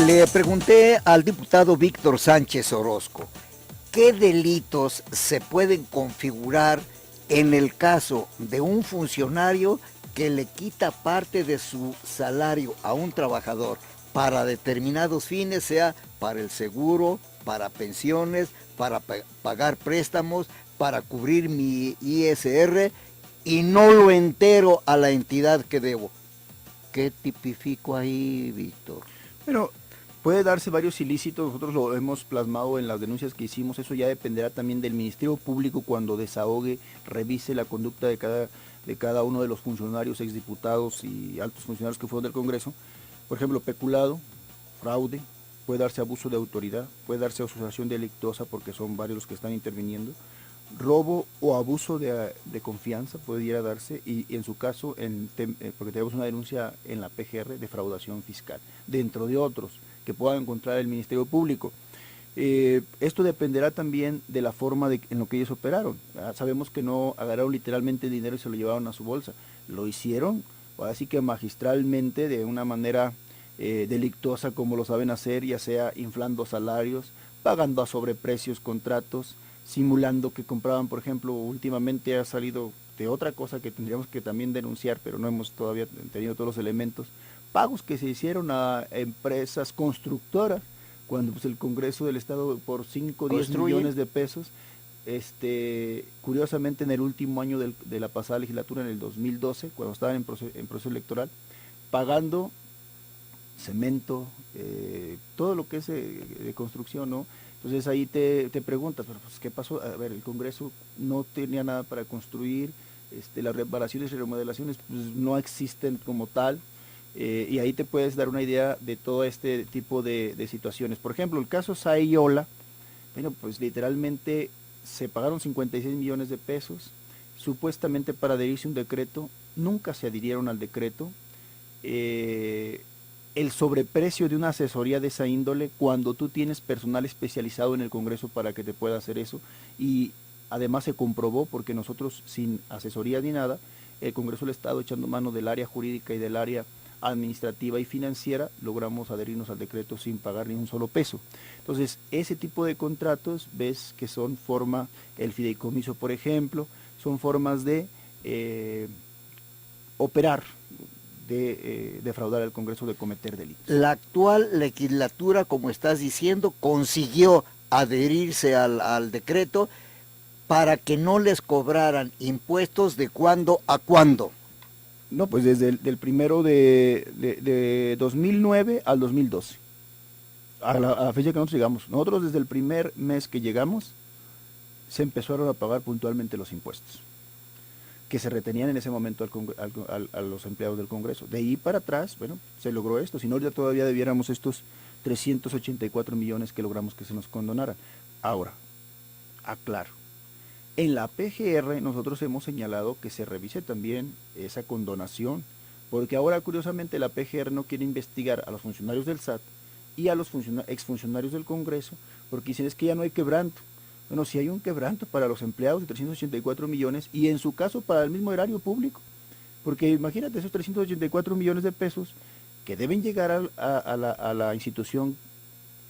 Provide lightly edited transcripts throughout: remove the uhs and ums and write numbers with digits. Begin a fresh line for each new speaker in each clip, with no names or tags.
Le pregunté al diputado Víctor Sánchez Orozco, ¿qué delitos se pueden configurar en el caso de un funcionario que le quita parte de su salario a un trabajador para determinados fines, sea para el seguro, para pensiones, para pagar préstamos, para cubrir mi ISR y no lo entero a la entidad que debo? ¿Qué tipifico ahí, Víctor?
Bueno, puede darse varios ilícitos, nosotros lo hemos plasmado en las denuncias que hicimos, eso ya dependerá también del Ministerio Público cuando desahogue, revise la conducta de cada uno de los funcionarios, exdiputados y altos funcionarios que fueron del Congreso. Por ejemplo, peculado, fraude, puede darse abuso de autoridad, puede darse asociación delictuosa porque son varios los que están interviniendo, robo o abuso de confianza pudiera darse y en su caso, porque tenemos una denuncia en la PGR, defraudación fiscal, dentro de otros que pueda encontrar el Ministerio Público. Esto dependerá también de la forma en lo que ellos operaron. Sabemos que no agarraron literalmente el dinero y se lo llevaron a su bolsa, lo hicieron, así que magistralmente, de una manera delictuosa como lo saben hacer, ya sea inflando salarios, pagando a sobreprecios contratos, simulando que compraban. Por ejemplo, últimamente ha salido de otra cosa que tendríamos que también denunciar, pero no hemos todavía tenido todos los elementos, pagos que se hicieron a empresas constructoras, cuando pues, el Congreso del Estado por 5 o 10 millones de pesos, curiosamente en el último año de la pasada legislatura, en el 2012, cuando estaban en proceso electoral, pagando cemento, todo lo que es de construcción, ¿no? Entonces ahí te preguntas, pero pues, ¿qué pasó? A ver, el Congreso no tenía nada para construir, las reparaciones y remodelaciones pues, no existen como tal, y ahí te puedes dar una idea de todo este tipo de situaciones. Por ejemplo, el caso Sayola, bueno, pues literalmente se pagaron 56 millones de pesos, supuestamente para adherirse a un decreto, nunca se adhirieron al decreto. El sobreprecio de una asesoría de esa índole cuando tú tienes personal especializado en el Congreso para que te pueda hacer eso, y además se comprobó porque nosotros sin asesoría ni nada, el Congreso del Estado echando mano del área jurídica y del área administrativa y financiera, logramos adherirnos al decreto sin pagar ni un solo peso. Entonces, ese tipo de contratos, ves que son forma, el fideicomiso por ejemplo, son formas de operar, de defraudar al Congreso, de cometer delitos.
La actual legislatura, como estás diciendo, consiguió adherirse al decreto para que no les cobraran impuestos de cuándo a cuándo.
No, pues desde el primero de 2009 al 2012, a la fecha que nosotros llegamos. Nosotros desde el primer mes que llegamos, se empezaron a pagar puntualmente los impuestos que se retenían en ese momento a los empleados del Congreso. De ahí para atrás, bueno, se logró esto, si no ya todavía debiéramos estos 384 millones que logramos que se nos condonaran. Ahora, aclaro, en la PGR nosotros hemos señalado que se revise también esa condonación, porque ahora curiosamente la PGR no quiere investigar a los funcionarios del SAT y a los exfuncionarios del Congreso, porque dicen es que ya no hay quebranto. Bueno, si hay un quebranto para los empleados de 384 millones y en su caso para el mismo erario público, porque imagínate esos 384 millones de pesos que deben llegar a la institución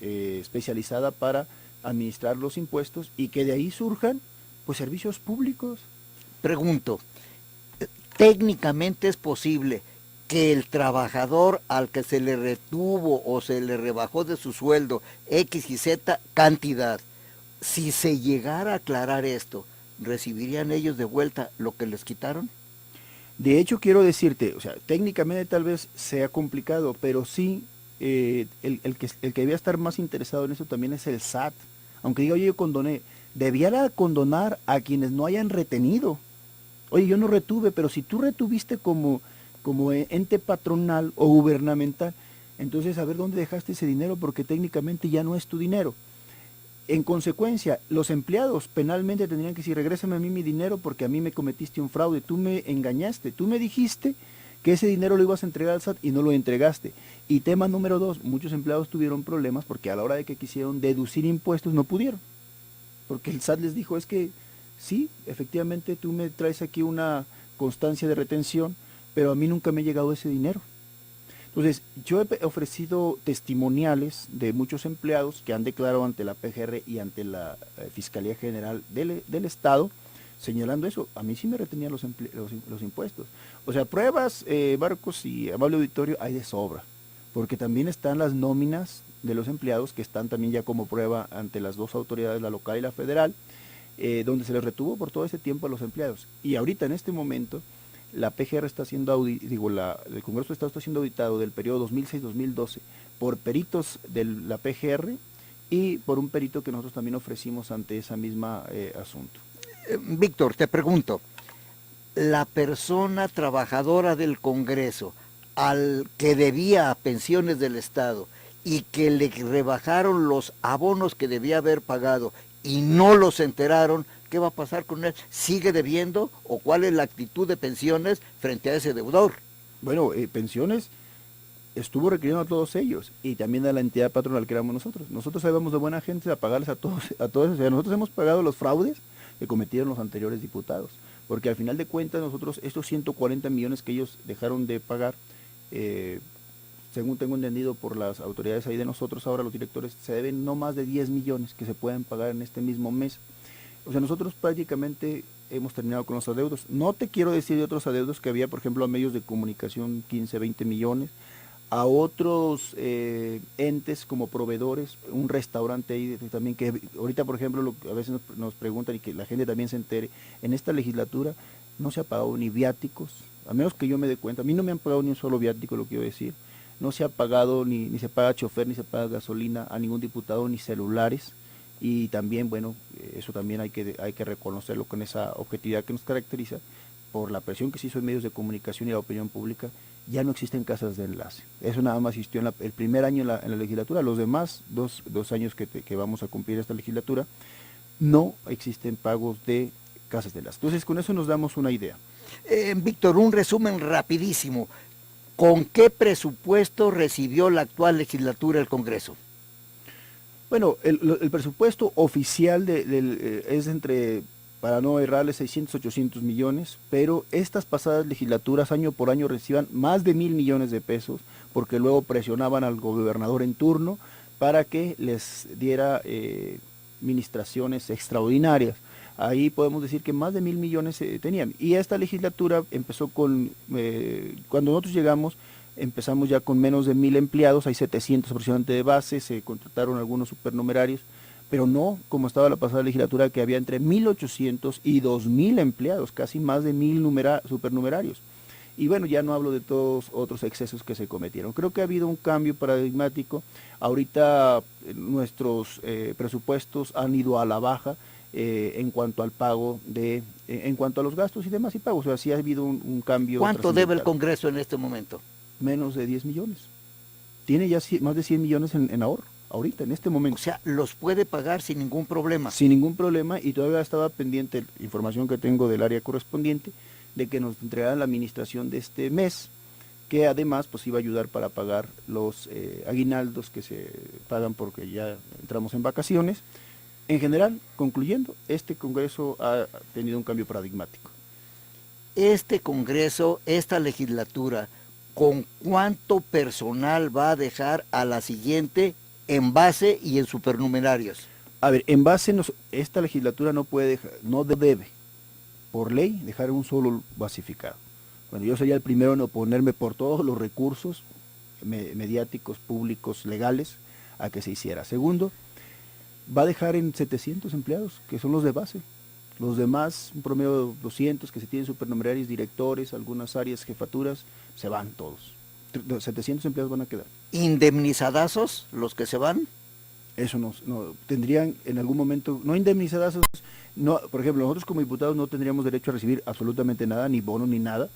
especializada para administrar los impuestos y que de ahí surjan pues servicios públicos.
Pregunto, ¿técnicamente es posible que el trabajador al que se le retuvo o se le rebajó de su sueldo X y Z cantidad, si se llegara a aclarar esto, recibirían ellos de vuelta lo que les quitaron?
De hecho, quiero decirte, o sea, técnicamente tal vez sea complicado, pero sí, el que debía estar más interesado en eso también es el SAT. Aunque diga, oye, yo condoné, debiera condonar a quienes no hayan retenido. Oye, yo no retuve, pero si tú retuviste como ente patronal o gubernamental, entonces a ver dónde dejaste ese dinero, porque técnicamente ya no es tu dinero. En consecuencia, los empleados penalmente tendrían que decir, regrésame a mí mi dinero porque a mí me cometiste un fraude, tú me engañaste, tú me dijiste que ese dinero lo ibas a entregar al SAT y no lo entregaste. Y tema número 2, muchos empleados tuvieron problemas porque a la hora de que quisieron deducir impuestos no pudieron, porque el SAT les dijo, es que sí, efectivamente tú me traes aquí una constancia de retención, pero a mí nunca me ha llegado ese dinero. Entonces, yo he ofrecido testimoniales de muchos empleados que han declarado ante la PGR y ante la Fiscalía General del Estado, señalando eso. A mí sí me retenían los impuestos. O sea, pruebas, Marcos y amable auditorio, hay de sobra, porque también están las nóminas de los empleados que están también ya como prueba ante las dos autoridades, la local y la federal, donde se les retuvo por todo ese tiempo a los empleados. Y ahorita en este momento la PGR está siendo el Congreso de Estado está siendo auditado del periodo 2006-2012 por peritos de la PGR y por un perito que nosotros también ofrecimos ante esa misma asunto.
Víctor, te pregunto, la persona trabajadora del Congreso al que debía a pensiones del Estado y que le rebajaron los abonos que debía haber pagado y no los enteraron, ¿qué va a pasar con él? ¿Sigue debiendo o cuál es la actitud de pensiones frente a ese deudor?
Bueno, pensiones estuvo requiriendo a todos ellos y también a la entidad patronal que éramos nosotros. Nosotros íbamos de buena gente a pagarles a todos. O sea, nosotros hemos pagado los fraudes que cometieron los anteriores diputados, porque al final de cuentas nosotros estos 140 millones que ellos dejaron de pagar, según tengo entendido por las autoridades ahí de nosotros, ahora los directores, se deben no más de 10 millones que se pueden pagar en este mismo mes. O sea, nosotros prácticamente hemos terminado con los adeudos. No te quiero decir de otros adeudos que había, por ejemplo, a medios de comunicación 15, 20 millones, a otros entes como proveedores, un restaurante ahí también, que ahorita, por ejemplo, a veces nos preguntan y que la gente también se entere, en esta legislatura no se ha pagado ni viáticos, a menos que yo me dé cuenta. A mí no me han pagado ni un solo viático, lo quiero decir. No se ha pagado, ni se paga chofer, ni se paga gasolina a ningún diputado, ni celulares. Y también, bueno, eso también hay que reconocerlo con esa objetividad que nos caracteriza, por la presión que se hizo en medios de comunicación y la opinión pública. Ya no existen casas de enlace. Eso nada más existió el primer año en la legislatura. Los demás dos años que vamos a cumplir esta legislatura, no existen pagos de casas de enlace. Entonces, con eso nos damos una idea.
Víctor, un resumen rapidísimo. ¿Con qué presupuesto recibió la actual legislatura el Congreso?
Bueno, el presupuesto oficial es entre, para no errarle, 600, 800 millones, pero estas pasadas legislaturas año por año reciban más de 1,000 millones de pesos, porque luego presionaban al gobernador en turno para que les diera administraciones extraordinarias. Ahí podemos decir que más de 1,000 millones tenían. Y esta legislatura empezó cuando nosotros llegamos, empezamos ya con menos de 1,000 empleados, hay 700 aproximadamente de base, se contrataron algunos supernumerarios, pero no como estaba la pasada legislatura, que había entre 1,800 y 2,000 empleados, casi más de 1,000 supernumerarios. Y bueno, ya no hablo de todos otros excesos que se cometieron. Creo que ha habido un cambio paradigmático. Ahorita nuestros presupuestos han ido a la baja en cuanto al pago en cuanto a los gastos y demás y pagos. O sea, sí ha habido un cambio.
¿Cuánto debe el Congreso en este momento?
Menos de 10 millones. Tiene ya más de 100 millones en ahorro, ahorita, en este momento.
O sea, los puede pagar sin ningún problema.
Sin ningún problema, y todavía estaba pendiente, información que tengo del área correspondiente, de que nos entregaran la administración de este mes, que además pues iba a ayudar para pagar los aguinaldos que se pagan porque ya entramos en vacaciones. En general, concluyendo, este Congreso ha tenido un cambio paradigmático.
Este Congreso, esta legislatura, ¿con cuánto personal va a dejar a la siguiente en base y en supernumerarios?
A ver, en base, esta legislatura no debe, por ley, dejar un solo basificado. Bueno, yo sería el primero en oponerme por todos los recursos mediáticos, públicos, legales, a que se hiciera. Segundo, va a dejar en 700 empleados, que son los de base. Los demás, un promedio de 200 que se tienen supernumerarios, directores, algunas áreas, jefaturas, se van todos. 700 empleados van a quedar.
¿Indemnizadazos los que se van?
Eso no tendrían en algún momento, no indemnizadazos, no, por ejemplo, nosotros como diputados no tendríamos derecho a recibir absolutamente nada, ni bono ni nada.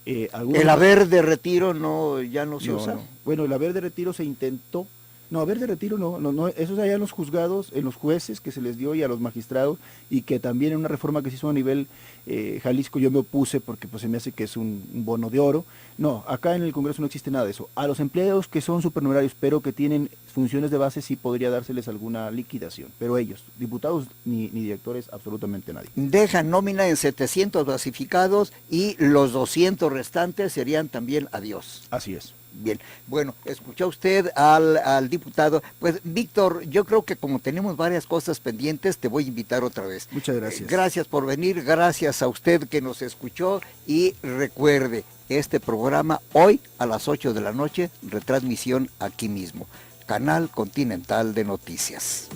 El haber de retiro ya no se usa.
No. Bueno, el haber de retiro se intentó. No, haber de retiro no, eso es allá en los juzgados, en los jueces que se les dio y a los magistrados, y que también en una reforma que se hizo a nivel Jalisco yo me opuse porque pues se me hace que es un bono de oro. No, acá en el Congreso no existe nada de eso. A los empleados que son supernumerarios pero que tienen funciones de base sí podría dárseles alguna liquidación, pero ellos, diputados ni directores, absolutamente nadie.
Dejan nómina en 700 basificados y los 200 restantes serían también adiós.
Así es.
Bien, bueno, escuchó usted al diputado. Pues, Víctor, yo creo que como tenemos varias cosas pendientes, te voy a invitar otra vez.
Muchas gracias.
Gracias por venir, gracias a usted que nos escuchó y recuerde, este programa hoy a las 8 de la noche, retransmisión aquí mismo, Canal Continental de Noticias.